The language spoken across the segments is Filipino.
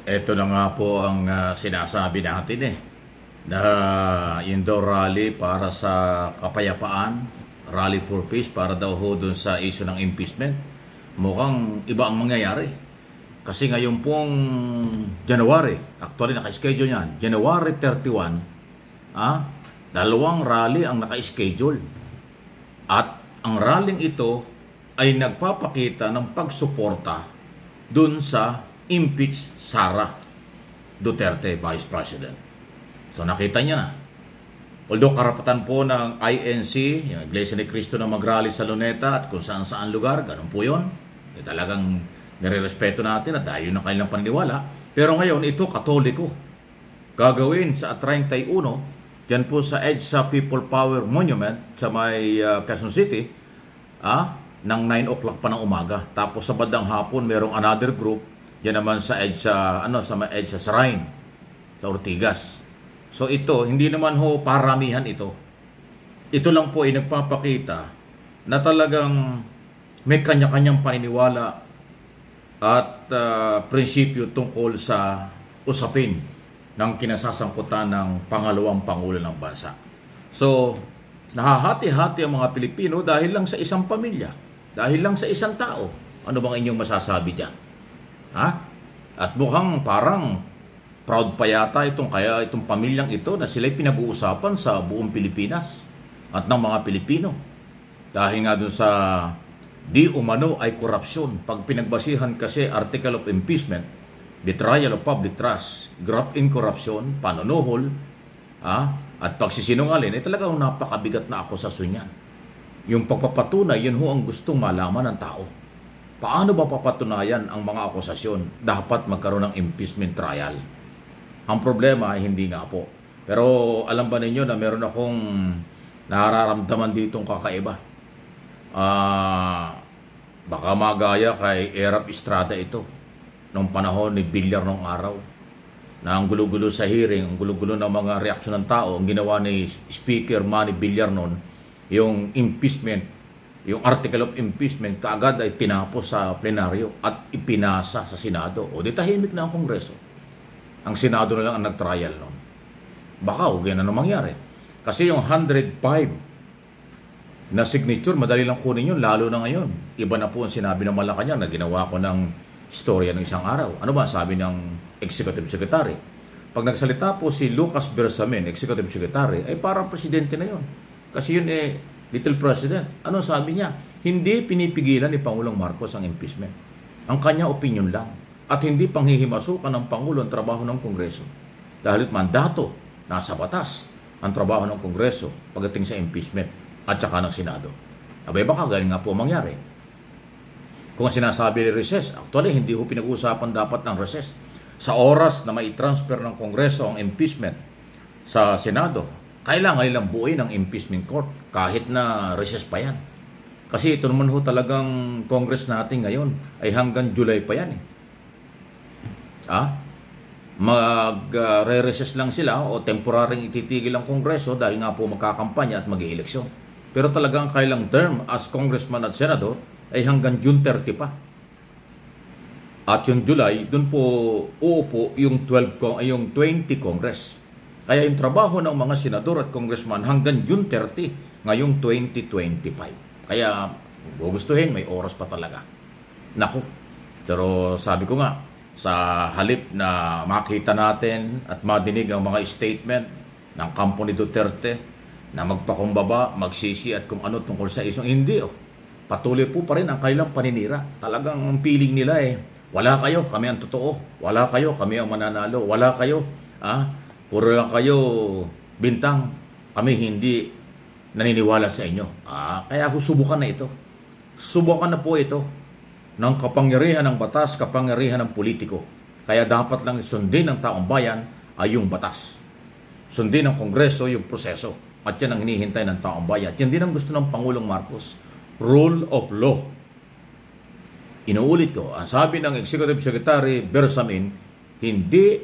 Ito na nga po ang sinasabi natin na yung daw rally para sa kapayapaan, rally for peace para daw ho dun sa issue ng impeachment. Mukhang iba ang mangyayari. Kasi ngayon pong January, actually naka-schedule yan, January 31, dalawang rally ang naka-schedule. At ang rallying ito ay nagpapakita ng pagsuporta dun sa impeach Sara Duterte, Vice President. So nakita niya na. Although karapatan po ng INC, yung Iglesia ni Cristo na mag-rally sa Luneta at kung saan-saan lugar, ganun po yun. Talagang nire-respeto natin at dahil yun ang kanilang paniniwala. Pero ngayon, ito katoliko. Gagawin sa 31, dyan po sa EDSA sa People Power Monument sa may Quezon City, ng 9 o'clock pa ng umaga. Tapos sa bandang hapon, merong another group yan naman sa EDSA, sa EDSA Shrine, sa Ortigas. So ito, hindi naman ho paramihan ito. Ito lang po ay nagpapakita na talagang may kanya-kanyang paniniwala at prinsipyo tungkol sa usapin ng kinasasangkutan ng pangalawang Pangulo ng bansa. So, nahahati-hati ang mga Pilipino dahil lang sa isang pamilya, dahil lang sa isang tao. Ano bang inyong masasabi dyan? At mukhang parang proud pa yata itong pamilyang ito na sila'y pinag-uusapan sa buong Pilipinas at ng mga Pilipino. Dahil nga dun sa di umano ay korupsyon. Pag pinagbasihan kasi article of impeachment, betrayal of public trust, graft in corruption, panunuhol, at pagsisinungaling, ay talagang napakabigat na akusasyon yan. Yung pagpapatunay, yun ho ang gustong malaman ng tao. Paano ba papatunayan ang mga akusasyon? Dapat magkaroon ng impeachment trial. Ang problema ay hindi nga po. Pero alam ba ninyo na meron akong nararamdaman ditong kakaiba? Baka magaya kay Erap Estrada ito nung panahon ni Villar nung araw. Na ang gulo-gulo sa hearing, ang gulo-gulo ng mga reaksyon ng tao, ang ginawa ni Speaker Manny Villar noon, yung impeachment, yung article of impeachment, kaagad ay tinapos sa plenaryo at ipinasa sa Senado. O di tahimik na ang Kongreso. Ang Senado na lang ang nag-trial noon. Baka huwag yan na mangyari. Kasi yung 105 na signature, madali lang kunin yun, lalo na ngayon. Iba na po ang sinabi ng Malacanang na ginawa ko ng istorya ng isang araw. Ano ba sabi ng Executive Secretary? Pag nagsalita po si Lucas Bersamin, Executive Secretary, ay parang presidente na yun. Kasi yun Little President. Ano sabi niya? Hindi pinipigilan ni Pangulong Marcos ang impeachment. Ang kanya opinion lang. At hindi panghihimasukan ng Pangulo ang trabaho ng Kongreso. Dahil mandato, nasa batas, ang trabaho ng Kongreso pagdating sa impeachment at saka ng Senado. Abay baka galing nga po mangyari. Kung sinasabi ni recess, actually hindi ho pinag-uusapan dapat ng recess. Sa oras na may transfer ng Kongreso ang impeachment sa Senado, kailangan nilang buuin ng impeachment court kahit na recess pa yan. Kasi ito naman ho talagang Congress natin ngayon ay hanggang July pa yan. Mag-re-recess lang sila o temporaryong ititigil ang Kongreso dahil nga po magkakampanya at mag-ieleksyon. Pero talagang kailang term as congressman at senador ay hanggang June 30 pa. At yung July, dun po uupo yung 20 Congress. Kaya yung trabaho ng mga senador at congressman hanggang June 30 ngayong 2025. Kaya gugustuhin, may oras pa talaga. Naku, pero sabi ko nga, sa halip na makita natin at madinig ang mga statement ng kampo ni Duterte na magpakumbaba, magsisi at kung ano tungkol sa isang hindi. Patuloy po pa rin ang kanilang paninira. Talagang ang feeling nila wala kayo, kami ang totoo. Wala kayo, kami ang mananalo. Wala kayo, puro lang kayo bintang. Kami hindi naniniwala sa inyo. Kaya subukan na ito. Subukan na po ito ng kapangyarihan ng batas, kapangyarihan ng politiko. Kaya dapat lang sundin ng taong bayan ay yung batas. Sundin ng Kongreso yung proseso. At yan ang hinihintay ng taong bayan. At yan din ang gusto ng Pangulong Marcos. Rule of law. Inuulit ko, ang sabi ng Executive Secretary Bersamin, hindi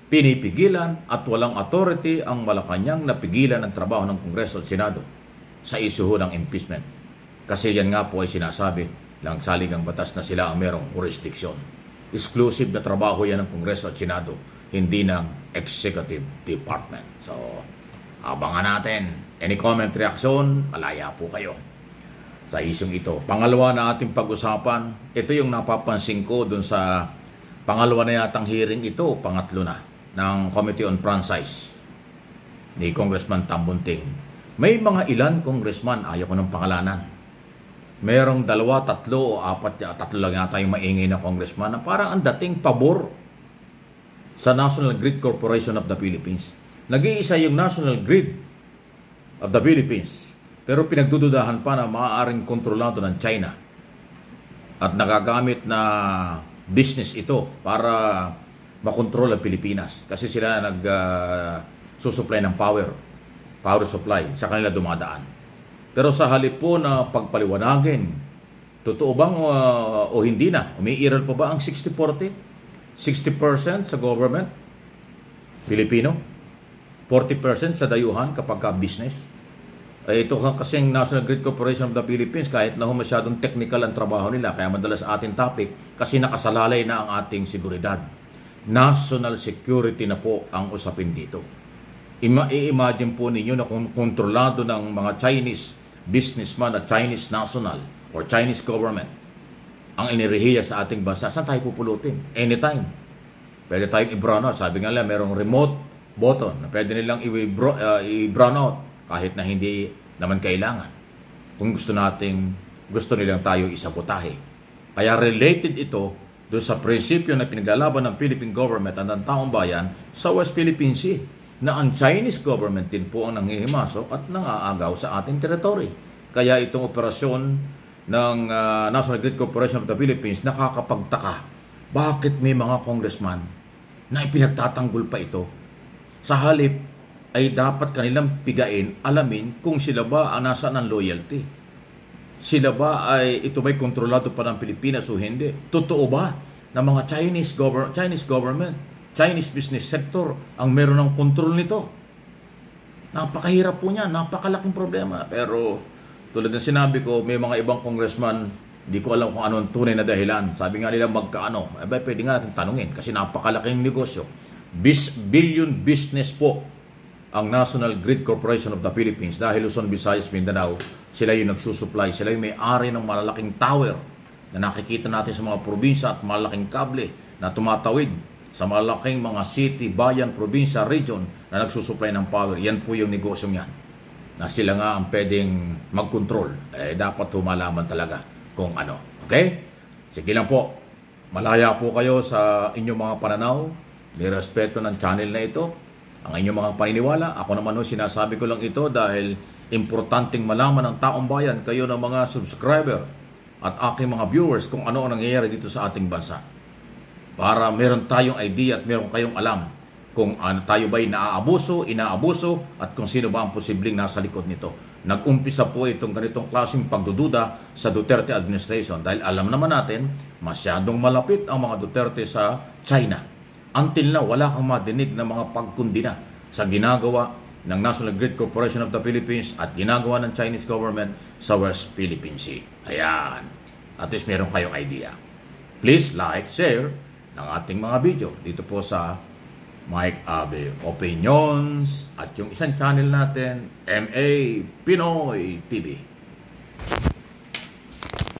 pinipigilan at walang authority ang Malacanang na pigilan ang trabaho ng Kongreso at Senado sa issue ng impeachment. Kasi yan nga po ay sinasabi ng saligang batas na sila ang merong jurisdiksyon. Exclusive na trabaho yan ng Kongreso at Senado, hindi ng Executive Department. So, abangan natin. Any comment, reaction, malaya po kayo sa isyong ito. Pangalawa na ating pag-usapan, ito yung napapansin ko dun sa pangalawa na yatang hearing ito, pangatlo na, ng Committee on Franchise ni Congressman Tambunting. May mga ilan congressman, ayaw ko ng pangalanan. Merong 2, 3 o 4, 3 lang yata yung maingay na congressman na parang ang dating pabor sa National Grid Corporation of the Philippines. Nag-iisa yung National Grid of the Philippines, pero pinagdududahan pa na maaaring kontrolado ng China at nagagamit na business ito para makontrol ang Pilipinas kasi sila nag-susupply ng power supply sa kanila dumadaan. Pero sa halip po na pagpaliwanagin, totoo bang o hindi na? Umiiral pa ba ang 60-40? 60% sa government, Pilipino, 40% sa dayuhan kapag business. Ito kasing National Grid Corporation of the Philippines, kahit na masyadong technical ang trabaho nila, kaya madalas ating topic, kasi nakasalalay na ang ating seguridad. National security na po ang usapin dito. I-imagine po ninyo na kung kontrolado ng mga Chinese businessman at Chinese national or Chinese government ang inirehiya sa ating bansa, saan tayo pupulutin? Anytime. Pwede tayong i-brown out. Sabi nga lang, merong remote button na pwede nilang i-brown out kahit na hindi naman kailangan. Kung gusto nilang tayo isabotahe. Kaya related ito doon sa prinsipyo na pinaglalaban ng Philippine government at ng taong bayan sa West Philippine Sea, na ang Chinese government din po ang nangihimasok at nangaagaw sa ating territory. Kaya itong operasyon ng National Grid Corporation of the Philippines nakakapagtaka. Bakit may mga congressman na ipinagtatanggol pa ito? Sa halip ay dapat kanilang pigain, alamin kung sila ba ang nasaan ang loyalty. Sila ba ay ito ba'y kontrolado pa ng Pilipinas o hindi? Totoo ba na mga Chinese government, Chinese business sector ang meron ng kontrol nito? Napakahirap po niya, napakalaking problema. Pero tulad ng sinabi ko, may mga ibang congressman, hindi ko alam kung ano ang tunay na dahilan. Sabi nga nila magkaano. Pwede nga natin tanungin kasi napakalaking negosyo. Billion business po ang National Grid Corporation of the Philippines dahil Luzon, Visayas, Mindanao, sila yung nagsusupply, sila yung may-ari ng malalaking tower na nakikita natin sa mga probinsya at malalaking kable na tumatawid sa malaking mga city, bayan, probinsya, region na nagsusupply ng power. Yan po yung negosyo niyan. Na sila nga ang pwedeng mag-control. Dapat humalaman talaga kung ano. Okay? Sige lang po. Malaya po kayo sa inyong mga pananaw. Nirespeto ng channel na ito. Ang inyong mga paniniwala. Ako naman sinasabi ko lang ito dahil importanteng malaman ng taong bayan, kayo ng mga subscriber at aking mga viewers kung ano ang nangyayari dito sa ating bansa. Para meron tayong idea at meron kayong alam kung tayo ba'y naaabuso, inaabuso, at kung sino ba ang posibleng nasa likod nito. Nag-umpisa po itong ganitong klaseng pagdududa sa Duterte administration dahil alam naman natin, masyadong malapit ang mga Duterte sa China. Until now, wala kang madinig na mga pagkundina sa ginagawa ng National Grid Corporation of the Philippines at ginagawa ng Chinese government sa West Philippine Sea. Ayan. At least meron kayong idea. Please like, share ng ating mga video dito po sa Mike Abe Opinions at yung isang channel natin, MA Pinoy TV.